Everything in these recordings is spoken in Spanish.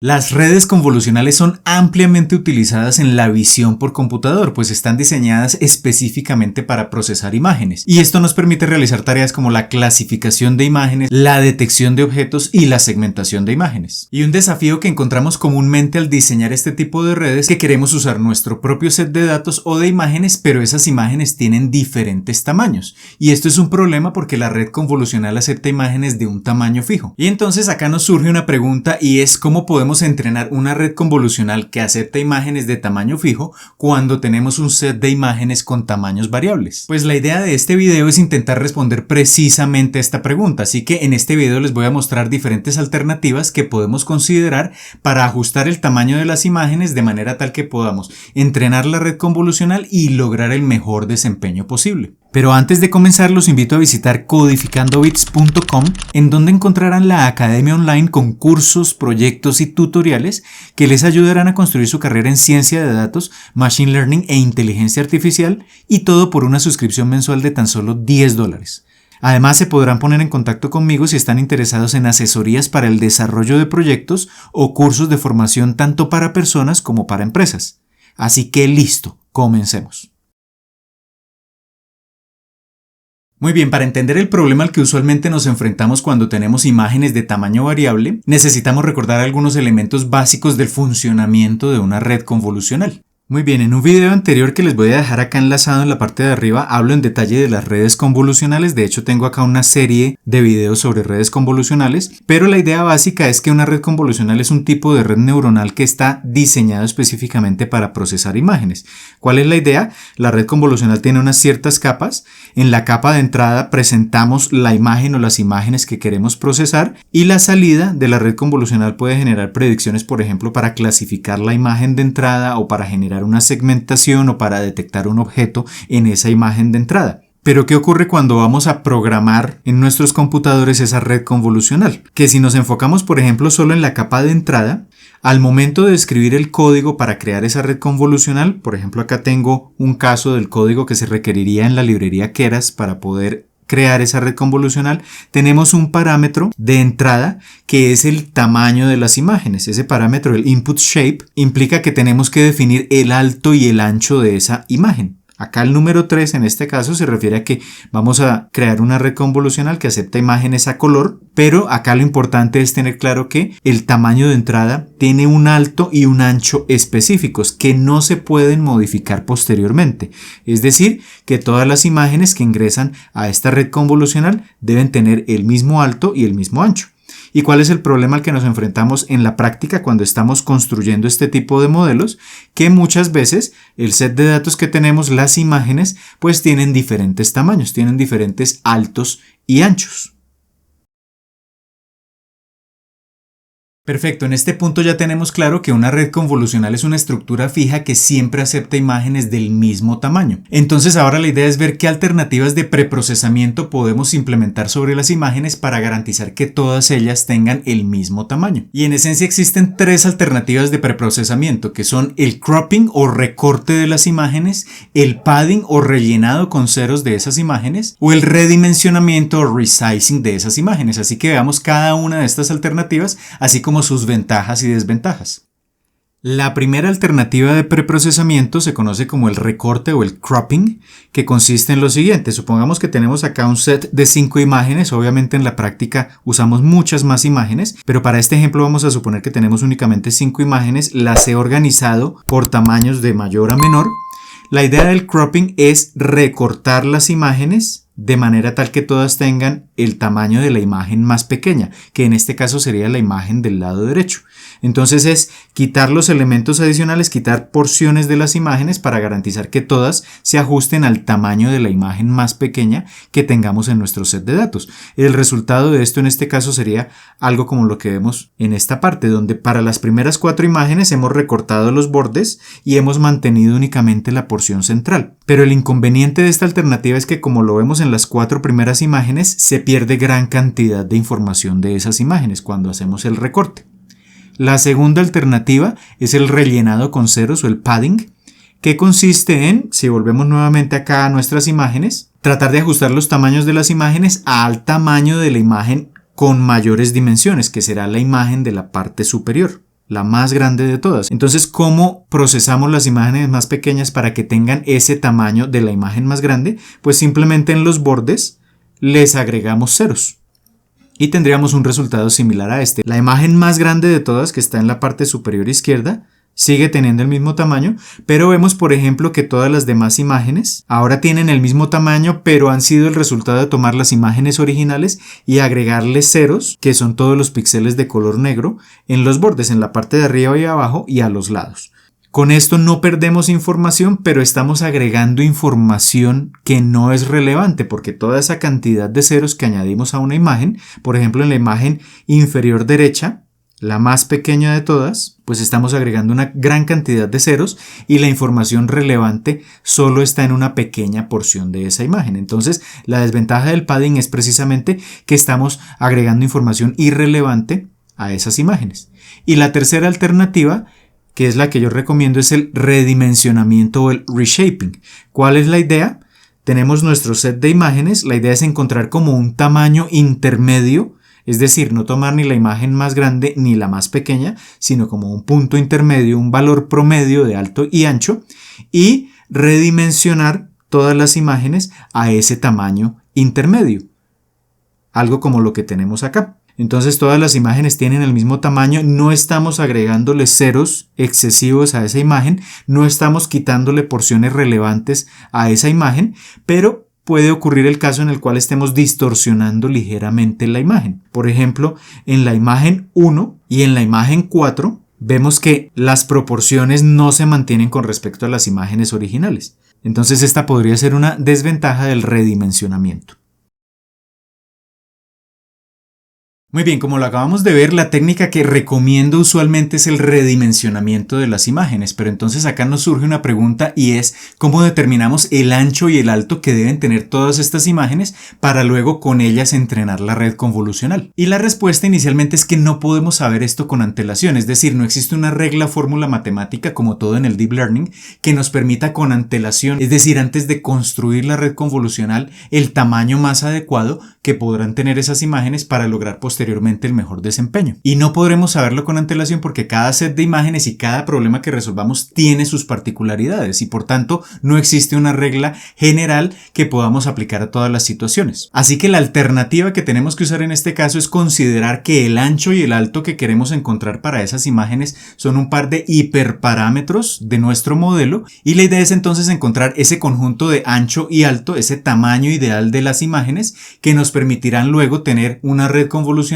Las redes convolucionales son ampliamente utilizadas en la visión por computador, pues están diseñadas específicamente para procesar imágenes. Y esto nos permite realizar tareas como la clasificación de imágenes, la detección de objetos y la segmentación de imágenes. Y un desafío que encontramos comúnmente al diseñar este tipo de redes es que queremos usar nuestro propio set de datos o de imágenes, pero esas imágenes tienen diferentes tamaños. Y esto es un problema porque la red convolucional acepta imágenes de un tamaño fijo. Y entonces acá nos surge una pregunta y es ¿cómo podemos entrenar una red convolucional que acepta imágenes de tamaño fijo cuando tenemos un set de imágenes con tamaños variables? Pues la idea de este video es intentar responder precisamente a esta pregunta, así que en este video les voy a mostrar diferentes alternativas que podemos considerar para ajustar el tamaño de las imágenes de manera tal que podamos entrenar la red convolucional y lograr el mejor desempeño posible. Pero antes de comenzar los invito a visitar codificandobits.com, en donde encontrarán la academia online con cursos, proyectos y tutoriales que les ayudarán a construir su carrera en ciencia de datos, machine learning e inteligencia artificial, y todo por una suscripción mensual de tan solo $10. Además, se podrán poner en contacto conmigo si están interesados en asesorías para el desarrollo de proyectos o cursos de formación tanto para personas como para empresas. Así que listo, comencemos. Muy bien, para entender el problema al que usualmente nos enfrentamos cuando tenemos imágenes de tamaño variable, necesitamos recordar algunos elementos básicos del funcionamiento de una red convolucional. Muy bien, en un video anterior que les voy a dejar acá enlazado en la parte de arriba, hablo en detalle de las redes convolucionales. De hecho, tengo acá una serie de videos sobre redes convolucionales, pero la idea básica es que una red convolucional es un tipo de red neuronal que está diseñado específicamente para procesar imágenes. ¿Cuál es la idea? La red convolucional tiene unas ciertas capas. En la capa de entrada presentamos la imagen o las imágenes que queremos procesar, y la salida de la red convolucional puede generar predicciones, por ejemplo, para clasificar la imagen de entrada o para generar una segmentación o para detectar un objeto en esa imagen de entrada. Pero ¿qué ocurre cuando vamos a programar en nuestros computadores esa red convolucional? Que si nos enfocamos, por ejemplo, solo en la capa de entrada, al momento de escribir el código para crear esa red convolucional, por ejemplo, acá tengo un caso del código que se requeriría en la librería Keras para poder crear esa red convolucional, tenemos un parámetro de entrada que es el tamaño de las imágenes. Ese parámetro, el input shape, implica que tenemos que definir el alto y el ancho de esa imagen. Acá el número 3 en este caso se refiere a que vamos a crear una red convolucional que acepta imágenes a color, pero acá lo importante es tener claro que el tamaño de entrada tiene un alto y un ancho específicos que no se pueden modificar posteriormente. Es decir, que todas las imágenes que ingresan a esta red convolucional deben tener el mismo alto y el mismo ancho. ¿Y cuál es el problema al que nos enfrentamos en la práctica cuando estamos construyendo este tipo de modelos? Que muchas veces el set de datos que tenemos, las imágenes, pues tienen diferentes tamaños, tienen diferentes altos y anchos. Perfecto, en este punto ya tenemos claro que una red convolucional es una estructura fija que siempre acepta imágenes del mismo tamaño. Entonces ahora la idea es ver qué alternativas de preprocesamiento podemos implementar sobre las imágenes para garantizar que todas ellas tengan el mismo tamaño. Y en esencia existen tres alternativas de preprocesamiento, que son el cropping o recorte de las imágenes, el padding o rellenado con ceros de esas imágenes, o el redimensionamiento o resizing de esas imágenes. Así que veamos cada una de estas alternativas, así como sus ventajas y desventajas. La primera alternativa de preprocesamiento se conoce como el recorte o el cropping, que consiste en lo siguiente. Supongamos que tenemos acá un set de 5 imágenes. Obviamente en la práctica usamos muchas más imágenes, pero para este ejemplo vamos a suponer que tenemos únicamente 5 imágenes. Las he organizado por tamaños de mayor a menor. La idea del cropping es recortar las imágenes de manera tal que todas tengan el tamaño de la imagen más pequeña, que en este caso sería la imagen del lado derecho. Entonces es quitar los elementos adicionales, quitar porciones de las imágenes para garantizar que todas se ajusten al tamaño de la imagen más pequeña que tengamos en nuestro set de datos. El resultado de esto en este caso sería algo como lo que vemos en esta parte, donde para las primeras 4 imágenes hemos recortado los bordes y hemos mantenido únicamente la porción central. Pero el inconveniente de esta alternativa es que, como lo vemos en las 4 primeras imágenes, se pierde gran cantidad de información de esas imágenes cuando hacemos el recorte. La segunda alternativa es el rellenado con ceros o el padding, que consiste en, si volvemos nuevamente acá a nuestras imágenes, tratar de ajustar los tamaños de las imágenes al tamaño de la imagen con mayores dimensiones, que será la imagen de la parte superior. la más grande de todas. Entonces, ¿cómo procesamos las imágenes más pequeñas para que tengan ese tamaño de la imagen más grande? Pues simplemente en los bordes les agregamos ceros y tendríamos un resultado similar a este. La imagen más grande de todas, que está en la parte superior izquierda, sigue teniendo el mismo tamaño, pero vemos por ejemplo que todas las demás imágenes ahora tienen el mismo tamaño, pero han sido el resultado de tomar las imágenes originales y agregarles ceros, que son todos los píxeles de color negro, en los bordes, en la parte de arriba y abajo y a los lados. Con esto no perdemos información, pero estamos agregando información que no es relevante, porque toda esa cantidad de ceros que añadimos a una imagen, por ejemplo en la imagen inferior derecha, la más pequeña de todas, pues estamos agregando una gran cantidad de ceros y la información relevante solo está en una pequeña porción de esa imagen. Entonces, la desventaja del padding es precisamente que estamos agregando información irrelevante a esas imágenes. Y la tercera alternativa, que es la que yo recomiendo, es el redimensionamiento o el reshaping. ¿Cuál es la idea? Tenemos nuestro set de imágenes, la idea es encontrar como un tamaño intermedio. Es decir, no tomar ni la imagen más grande ni la más pequeña, sino como un punto intermedio, un valor promedio de alto y ancho, y redimensionar todas las imágenes a ese tamaño intermedio. Algo como lo que tenemos acá. Entonces todas las imágenes tienen el mismo tamaño, no estamos agregándole ceros excesivos a esa imagen, no estamos quitándole porciones relevantes a esa imagen, pero puede ocurrir el caso en el cual estemos distorsionando ligeramente la imagen. Por ejemplo, en la imagen 1 y en la imagen 4 vemos que las proporciones no se mantienen con respecto a las imágenes originales. Entonces esta podría ser una desventaja del redimensionamiento. Muy bien, como lo acabamos de ver, la técnica que recomiendo usualmente es el redimensionamiento de las imágenes, pero entonces acá nos surge una pregunta y es ¿cómo determinamos el ancho y el alto que deben tener todas estas imágenes para luego con ellas entrenar la red convolucional? Y la respuesta inicialmente es que no podemos saber esto con antelación, es decir, no existe una regla fórmula matemática como todo en el Deep Learning que nos permita con antelación, es decir, antes de construir la red convolucional, el tamaño más adecuado que podrán tener esas imágenes para lograr posteriormente el mejor desempeño. Y no podremos saberlo con antelación porque cada set de imágenes y cada problema que resolvamos tiene sus particularidades y por tanto no existe una regla general que podamos aplicar a todas las situaciones. Así que la alternativa que tenemos que usar en este caso es considerar que el ancho y el alto que queremos encontrar para esas imágenes son un par de hiperparámetros de nuestro modelo y la idea es entonces encontrar ese conjunto de ancho y alto, ese tamaño ideal de las imágenes que nos permitirán luego tener una red convolucional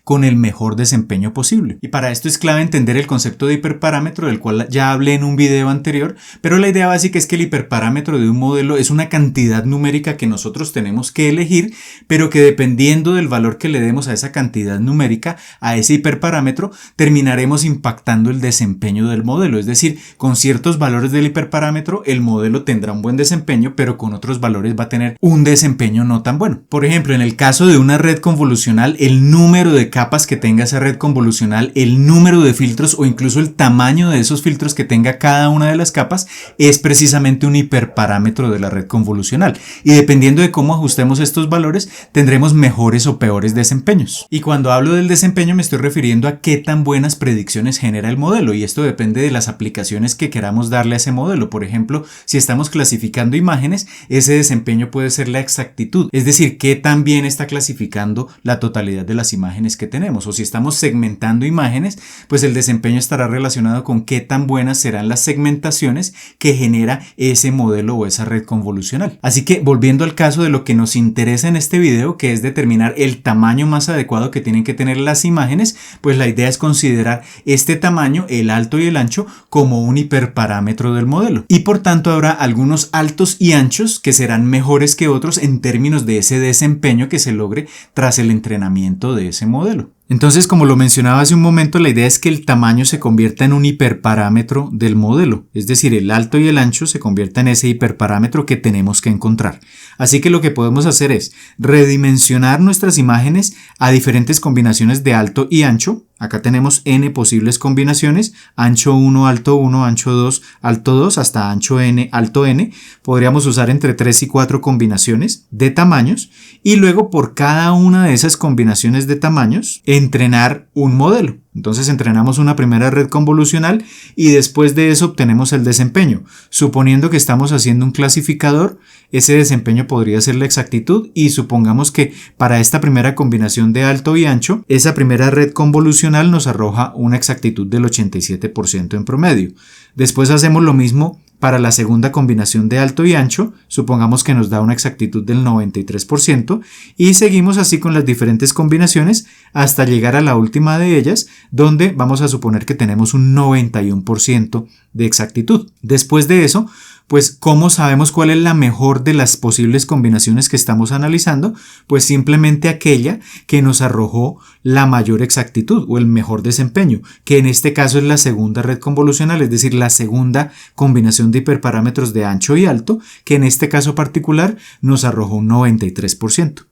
con el mejor desempeño posible. Y para esto es clave entender el concepto de hiperparámetro, del cual ya hablé en un video anterior, pero la idea básica es que el hiperparámetro de un modelo es una cantidad numérica que nosotros tenemos que elegir, pero que dependiendo del valor que le demos a esa cantidad numérica, a ese hiperparámetro, terminaremos impactando el desempeño del modelo. Es decir, con ciertos valores del hiperparámetro, el modelo tendrá un buen desempeño, pero con otros valores va a tener un desempeño no tan bueno. Por ejemplo, en el caso de una red convolucional, el número de capas que tenga esa red convolucional, el número de filtros o incluso el tamaño de esos filtros que tenga cada una de las capas es precisamente un hiperparámetro de la red convolucional. Y dependiendo de cómo ajustemos estos valores, tendremos mejores o peores desempeños. Y cuando hablo del desempeño me estoy refiriendo a qué tan buenas predicciones genera el modelo, y esto depende de las aplicaciones que queramos darle a ese modelo. Por ejemplo, si estamos clasificando imágenes, ese desempeño puede ser la exactitud, es decir, qué tan bien está clasificando la totalidad de las imágenes que tenemos. O si estamos segmentando imágenes, pues el desempeño estará relacionado con qué tan buenas serán las segmentaciones que genera ese modelo o esa red convolucional. Así que volviendo al caso de lo que nos interesa en este video, que es determinar el tamaño más adecuado que tienen que tener las imágenes, pues la idea es considerar este tamaño, el alto y el ancho, como un hiperparámetro del modelo. Y por tanto habrá algunos altos y anchos que serán mejores que otros en términos de ese desempeño que se logre tras el entrenamiento de ese modelo. Entonces, como lo mencionaba hace un momento, la idea es que el tamaño se convierta en un hiperparámetro del modelo, es decir, el alto y el ancho se conviertan en ese hiperparámetro que tenemos que encontrar. Así que lo que podemos hacer es redimensionar nuestras imágenes a diferentes combinaciones de alto y ancho. Acá tenemos n posibles combinaciones, ancho 1, alto 1, ancho 2, alto 2, hasta ancho n, alto n. Podríamos usar entre 3 y 4 combinaciones de tamaños y luego por cada una de esas combinaciones de tamaños entrenar un modelo. Entonces entrenamos una primera red convolucional y después de eso obtenemos el desempeño. Suponiendo que estamos haciendo un clasificador, ese desempeño podría ser la exactitud y supongamos que para esta primera combinación de alto y ancho, esa primera red convolucional nos arroja una exactitud del 87% en promedio. Después hacemos lo mismo para la segunda combinación de alto y ancho, supongamos que nos da una exactitud del 93% y seguimos así con las diferentes combinaciones hasta llegar a la última de ellas, donde vamos a suponer que tenemos un 91% de exactitud. Después de eso, pues ¿cómo sabemos cuál es la mejor de las posibles combinaciones que estamos analizando? Pues simplemente aquella que nos arrojó la mayor exactitud o el mejor desempeño, que en este caso es la segunda red convolucional, es decir, la segunda combinación de hiperparámetros de ancho y alto, que en este caso particular nos arrojó un 93%.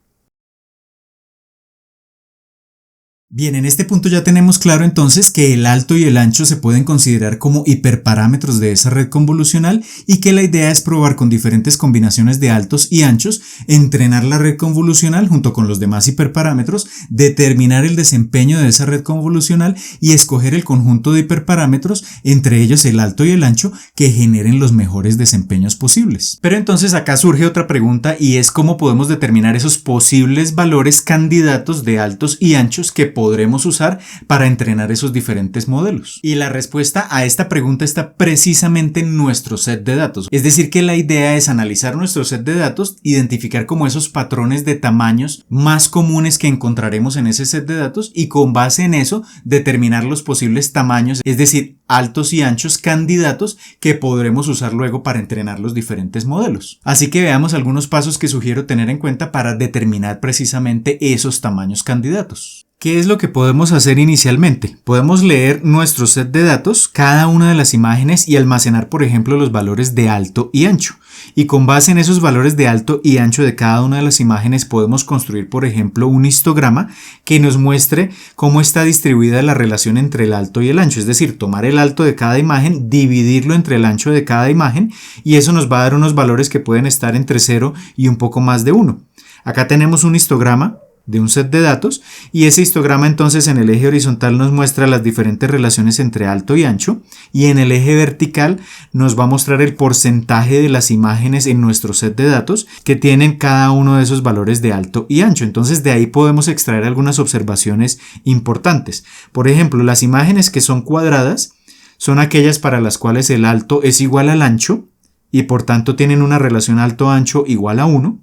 Bien, en este punto ya tenemos claro entonces que el alto y el ancho se pueden considerar como hiperparámetros de esa red convolucional y que la idea es probar con diferentes combinaciones de altos y anchos, entrenar la red convolucional junto con los demás hiperparámetros, determinar el desempeño de esa red convolucional y escoger el conjunto de hiperparámetros, entre ellos el alto y el ancho, que generen los mejores desempeños posibles. Pero entonces acá surge otra pregunta y es cómo podemos determinar esos posibles valores candidatos de altos y anchos que podremos usar para entrenar esos diferentes modelos. Y la respuesta a esta pregunta está precisamente en nuestro set de datos. Es decir, que la idea es analizar nuestro set de datos, identificar como esos patrones de tamaños más comunes que encontraremos en ese set de datos y con base en eso determinar los posibles tamaños, es decir, altos y anchos candidatos que podremos usar luego para entrenar los diferentes modelos. Así que veamos algunos pasos que sugiero tener en cuenta para determinar precisamente esos tamaños candidatos. ¿Qué es lo que podemos hacer inicialmente? Podemos leer nuestro set de datos, cada una de las imágenes y almacenar, por ejemplo, los valores de alto y ancho. Y con base en esos valores de alto y ancho de cada una de las imágenes podemos construir, por ejemplo, un histograma que nos muestre cómo está distribuida la relación entre el alto y el ancho. Es decir, tomar el alto de cada imagen, dividirlo entre el ancho de cada imagen y eso nos va a dar unos valores que pueden estar entre 0 y un poco más de 1. Acá tenemos un histograma de un set de datos y ese histograma entonces en el eje horizontal nos muestra las diferentes relaciones entre alto y ancho y en el eje vertical nos va a mostrar el porcentaje de las imágenes en nuestro set de datos que tienen cada uno de esos valores de alto y ancho. Entonces de ahí podemos extraer algunas observaciones importantes. Por ejemplo, las imágenes que son cuadradas son aquellas para las cuales el alto es igual al ancho y por tanto tienen una relación alto-ancho igual a 1.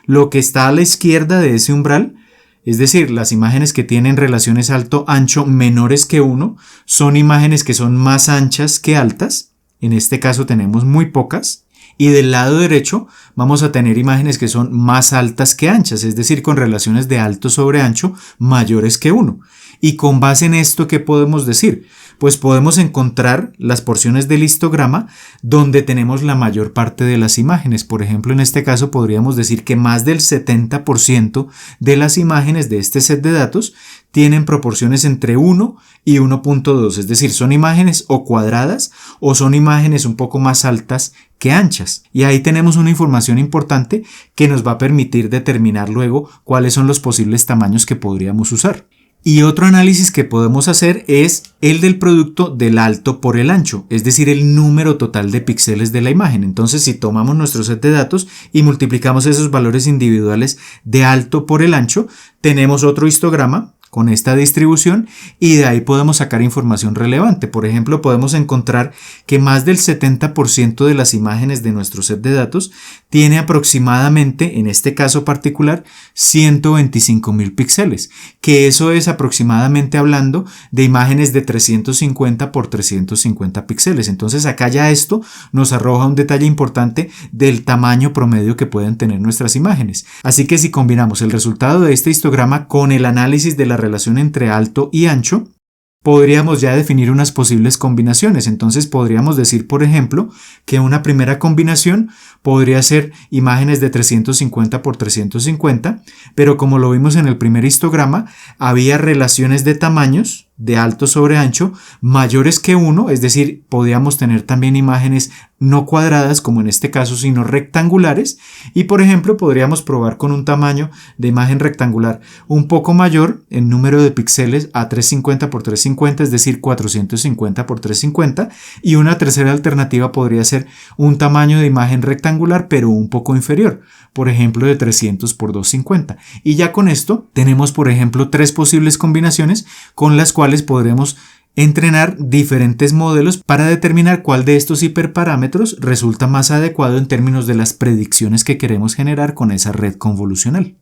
Lo que está a la izquierda de ese umbral, es decir, las imágenes que tienen relaciones alto-ancho menores que 1, son imágenes que son más anchas que altas. En este caso tenemos muy pocas. Y del lado derecho vamos a tener imágenes que son más altas que anchas, es decir, con relaciones de alto sobre ancho mayores que 1. Y con base en esto, ¿qué podemos decir? Pues podemos encontrar las porciones del histograma donde tenemos la mayor parte de las imágenes. Por ejemplo, en este caso podríamos decir que más del 70% de las imágenes de este set de datos tienen proporciones entre 1 y 1.2, es decir, son imágenes o cuadradas o son imágenes un poco más altas que anchas. Y ahí tenemos una información importante que nos va a permitir determinar luego cuáles son los posibles tamaños que podríamos usar. Y otro análisis que podemos hacer es el del producto del alto por el ancho, es decir, el número total de píxeles de la imagen. Entonces, si tomamos nuestro set de datos y multiplicamos esos valores individuales de alto por el ancho, tenemos otro histograma con esta distribución y de ahí podemos sacar información relevante. Por ejemplo, podemos encontrar que más del 70% de las imágenes de nuestro set de datos tiene aproximadamente, en este caso particular, 125.000 píxeles, que eso es aproximadamente hablando de imágenes de 350 por 350 píxeles. Entonces acá ya esto nos arroja un detalle importante del tamaño promedio que pueden tener nuestras imágenes. Así que si combinamos el resultado de este histograma con el análisis de la relación entre alto y ancho, podríamos ya definir unas posibles combinaciones. Entonces podríamos decir, por ejemplo, que una primera combinación podría ser imágenes de 350 por 350, pero como lo vimos en el primer histograma, había relaciones de tamaños de alto sobre ancho mayores que 1, es decir, podíamos tener también imágenes no cuadradas como en este caso, sino rectangulares, y por ejemplo podríamos probar con un tamaño de imagen rectangular un poco mayor en número de píxeles a 350 por 350, es decir 450 por 350, y una tercera alternativa podría ser un tamaño de imagen rectangular pero un poco inferior, por ejemplo de 300 por 250, y ya con esto tenemos por ejemplo 3 posibles combinaciones con las cuales podremos entrenar diferentes modelos para determinar cuál de estos hiperparámetros resulta más adecuado en términos de las predicciones que queremos generar con esa red convolucional.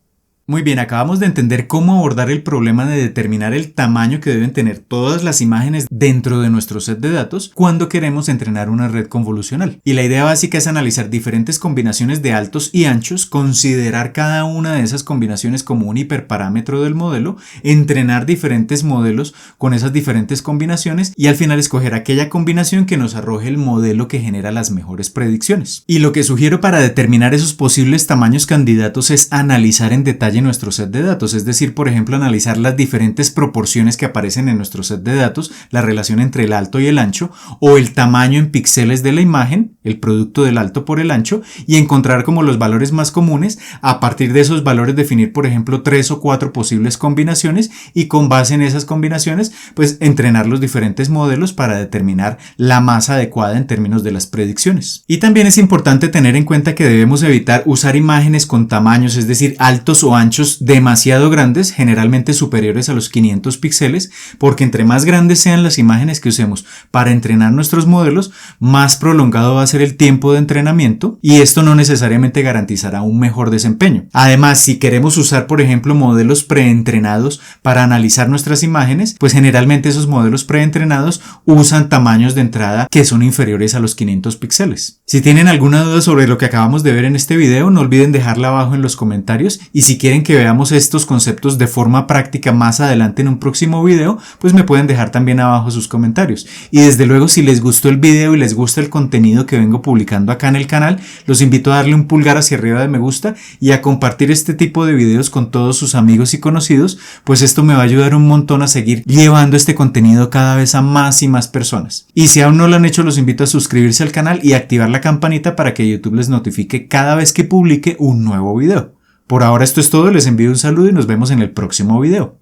Muy bien, acabamos de entender cómo abordar el problema de determinar el tamaño que deben tener todas las imágenes dentro de nuestro set de datos cuando queremos entrenar una red convolucional. Y la idea básica es analizar diferentes combinaciones de altos y anchos, considerar cada una de esas combinaciones como un hiperparámetro del modelo, entrenar diferentes modelos con esas diferentes combinaciones y al final escoger aquella combinación que nos arroje el modelo que genera las mejores predicciones. Y lo que sugiero para determinar esos posibles tamaños candidatos es analizar en detalle nuestro set de datos, es decir, por ejemplo, analizar las diferentes proporciones que aparecen en nuestro set de datos, la relación entre el alto y el ancho, o el tamaño en píxeles de la imagen, el producto del alto por el ancho, y encontrar como los valores más comunes. A partir de esos valores definir, por ejemplo, 3 o 4 posibles combinaciones, y con base en esas combinaciones, pues entrenar los diferentes modelos para determinar la más adecuada en términos de las predicciones. Y también es importante tener en cuenta que debemos evitar usar imágenes con tamaños, es decir, altos o anchos demasiado grandes, generalmente superiores a los 500 píxeles, porque entre más grandes sean las imágenes que usemos para entrenar nuestros modelos, más prolongado va a ser el tiempo de entrenamiento y esto no necesariamente garantizará un mejor desempeño. Además, si queremos usar, por ejemplo, modelos preentrenados para analizar nuestras imágenes, pues generalmente esos modelos preentrenados usan tamaños de entrada que son inferiores a los 500 píxeles. Si tienen alguna duda sobre lo que acabamos de ver en este video, no olviden dejarla abajo en los comentarios, y si quieren que veamos estos conceptos de forma práctica más adelante en un próximo video, pues me pueden dejar también abajo sus comentarios. Y desde luego, si les gustó el video y les gusta el contenido que vengo publicando acá en el canal, los invito a darle un pulgar hacia arriba de me gusta y a compartir este tipo de videos con todos sus amigos y conocidos, pues esto me va a ayudar un montón a seguir llevando este contenido cada vez a más y más personas. Y si aún no lo han hecho, los invito a suscribirse al canal y activar la campanita para que YouTube les notifique cada vez que publique un nuevo video. Por ahora esto es todo, les envío un saludo y nos vemos en el próximo video.